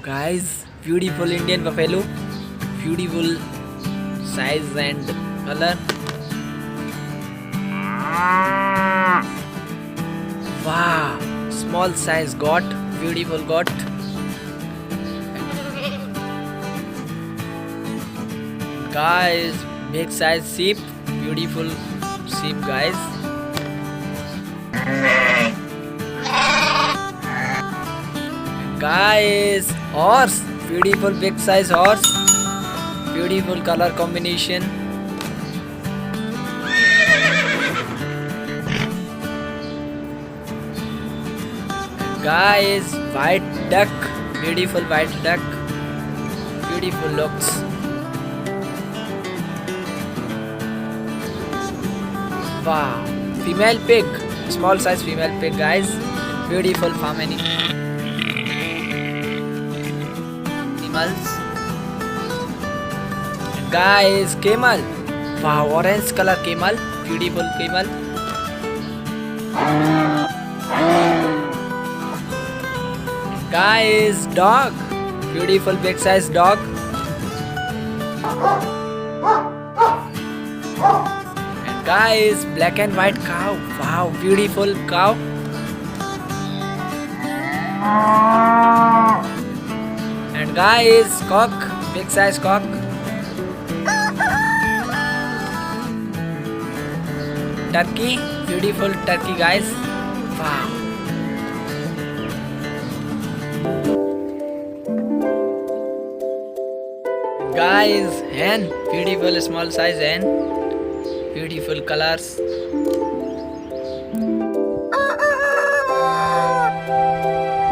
guys, beautiful Indian buffalo, beautiful size and color. Wow, small size goat, beautiful goat. Guys, big size sheep, beautiful sheep, guys. Guys, horse, beautiful big size horse, beautiful color combination. Guys, white duck, beautiful white duck, beautiful looks. Wow, female pig, small size female pig, guys, beautiful farm animals. Guys, camel, wow, orange color camel, beautiful camel. Guys, dog, beautiful big size dog. And guys, black and white cow, wow, beautiful cow. And guys, cock, big size cock. Turkey, beautiful turkey, guys. Wow. Guys, hen, beautiful small size hen, beautiful colors.